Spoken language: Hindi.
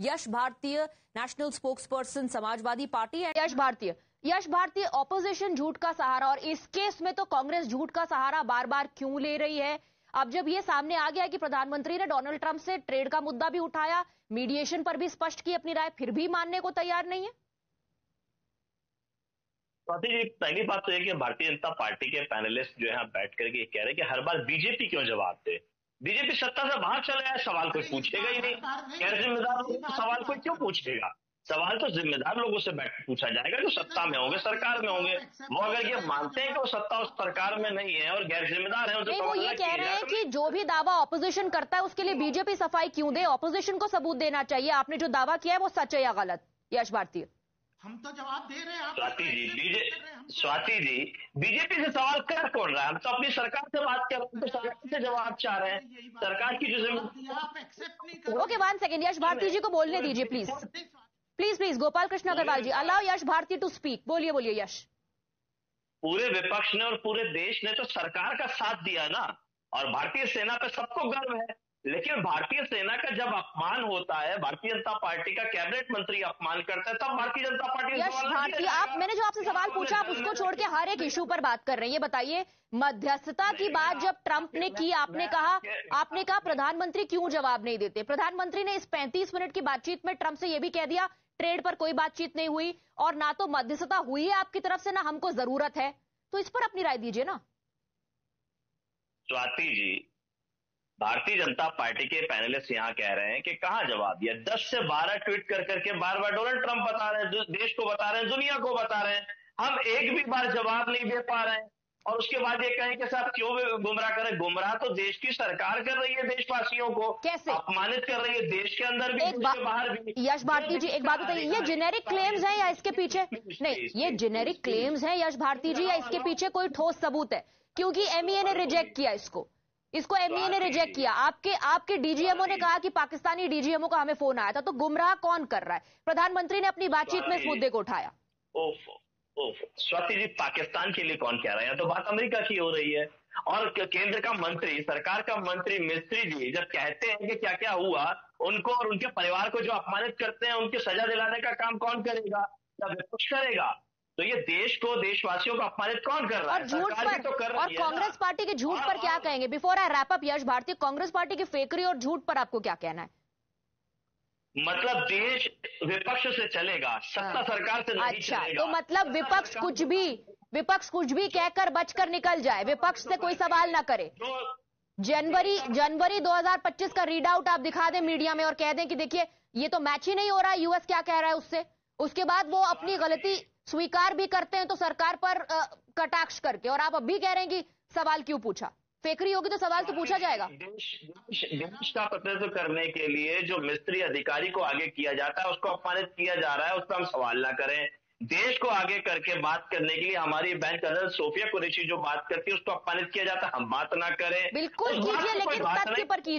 यश भारतीय नेशनल स्पोक्सपर्सन समाजवादी पार्टी है। यश भारतीय ऑपोजिशन झूठ का सहारा, और इस केस में तो कांग्रेस झूठ का सहारा बार बार क्यों ले रही है? अब जब ये सामने आ गया कि प्रधानमंत्री ने डोनाल्ड ट्रंप से ट्रेड का मुद्दा भी उठाया, मीडिएशन पर भी स्पष्ट की अपनी राय, फिर भी मानने को तैयार नहीं है। स्वाति जी, पहली बात तो है कि भारतीय जनता पार्टी के पैनलिस्ट जो है बैठ करके कह रहे हैं कि हर बार बीजेपी क्यों जवाब दे। बीजेपी सत्ता से बाहर चले आए, सवाल कोई पूछेगा ही नहीं। गैर जिम्मेदार लोगों को सवाल कोई क्यों पूछेगा? सवाल तो जिम्मेदार लोगों से बैठ पूछा जाएगा जो सत्ता में होंगे, सरकार में होंगे। वो अगर ये मानते हैं कि वो सत्ता उस सरकार में नहीं है और गैर जिम्मेदार है, उनसे वो ये कह रहे हैं कि जो भी दावा ऑपोजिशन करता है उसके लिए बीजेपी सफाई क्यों दे, ऑपोजिशन को सबूत देना चाहिए, आपने जो दावा किया है वो सच है या गलत। यश भारतीय, हम तो जवाब दे रहे हैं। स्वाति जी, बीजेपी से सवाल कर कौन रहा है? हम तो अपनी सरकार से बात कर रहे हैं, तो सरकार से जवाब चाह रहे हैं। सरकार की जो आप एक्सेप्ट नहीं कर। ओके, 1 सेकेंड, यश भारती जी को बोलने दीजिए please please please. Gopal Krishna Agarwal ji, allow Yash Bharti to speak. बोलिए बोलिए यश। पूरे विपक्ष ने और पूरे देश ने तो सरकार का साथ दिया ना, और भारतीय सेना पे सबको गर्व है। लेकिन भारतीय सेना का जब अपमान होता है, भारतीय जनता पार्टी का कैबिनेट मंत्री अपमान करता है, तब भारतीय जनता पार्टी यश भारती, आप, मैंने जो आपसे सवाल पूछा आप उसको छोड़ के हर एक इशू पर बात कर रहे हैं। ये बताइए, मध्यस्थता की बात जब ट्रंप ने की, आपने कहा प्रधानमंत्री क्यों जवाब नहीं देते। प्रधानमंत्री ने इस 35 मिनट की बातचीत में ट्रंप से यह भी कह दिया ट्रेड पर कोई बातचीत नहीं हुई, और ना तो मध्यस्थता हुई है आपकी तरफ से, ना हमको जरूरत है। तो इस पर अपनी राय दीजिए ना। स्वाति जी, भारतीय जनता पार्टी के पैनलिस्ट यहां कह रहे हैं कि कहां जवाब दिया। 10 से 12 ट्वीट कर करके बार बार डोनाल्ड ट्रंप बता रहे हैं, देश को बता रहे हैं, दुनिया को बता रहे हैं, हम एक भी बार जवाब नहीं दे पा रहे हैं। और उसके बाद ये कहें कि साहब क्यों गुमराह करें। गुमराह तो देश की सरकार कर रही है, देशवासियों को कैसे अपमानित कर रही है, देश के अंदर भी, देश के बाहर भी। यश भारती जी, एक बात बताइए, ये जेनेरिक क्लेम्स हैं या इसके पीछे नहीं, ये जेनेरिक क्लेम्स हैं यश भारती जी, या इसके पीछे कोई ठोस सबूत है? क्योंकि एमईए ने रिजेक्ट किया इसको एमईए ने रिजेक्ट किया। आपके डीजीएमओ ने कहा कि पाकिस्तानी डीजीएमओ का हमें फोन आया था। तो गुमराह कौन कर रहा है? प्रधानमंत्री ने अपनी बातचीत में इस मुद्दे को उठाया। स्वाति जी, पाकिस्तान के लिए कौन कह रहा है? तो बात अमेरिका की हो रही है। और केंद्र का मंत्री, सरकार का मंत्री मिस्त्री जी जब कहते हैं कि क्या क्या हुआ, उनको और उनके परिवार को जो अपमानित करते हैं उनकी सजा दिलाने का काम कौन करेगा? क्या विपक्ष करेगा? तो ये देश को, देशवासियों को अपमानित कौन कर रहा है? और झूठ पर, तो कर और कांग्रेस पार्टी के झूठ पर क्या कहेंगे? Before I wrap up Yash Bharti, Congress party की फेकरी और झूठ पर आपको क्या कहना है? मतलब देश विपक्ष से चलेगा, सत्ता सरकार से नहीं चलेगा। तो मतलब विपक्ष कुछ भी कहकर बचकर निकल जाए, विपक्ष से कोई सवाल ना करे। जनवरी 2025 का रीड आउट आप दिखा दें मीडिया में और कह दें कि देखिए ये तो मैच ही नहीं हो रहा, यूएस क्या कह रहा है उससे। उसके बाद वो अपनी गलती स्वीकार भी करते हैं तो सरकार पर कटाक्ष करके, और आप अब भी कह रहे हैं कि सवाल क्यों पूछा। फेकरी होगी तो सवाल तो पूछा जाएगा। देश का प्रतिनिधित्व करने के लिए जो मिस्त्री अधिकारी को आगे किया जाता है उसको अपमानित किया जा रहा है, उस पर हम सवाल ना करें। देश को आगे करके बात करने के लिए हमारी बैंक प्रधान सोफिया कुरैशी जो बात करती है उसको अपमानित किया जाता है, हम बात ना करें। बिल्कुल कीजिए, लेकिन तथ्य पर कीजिए।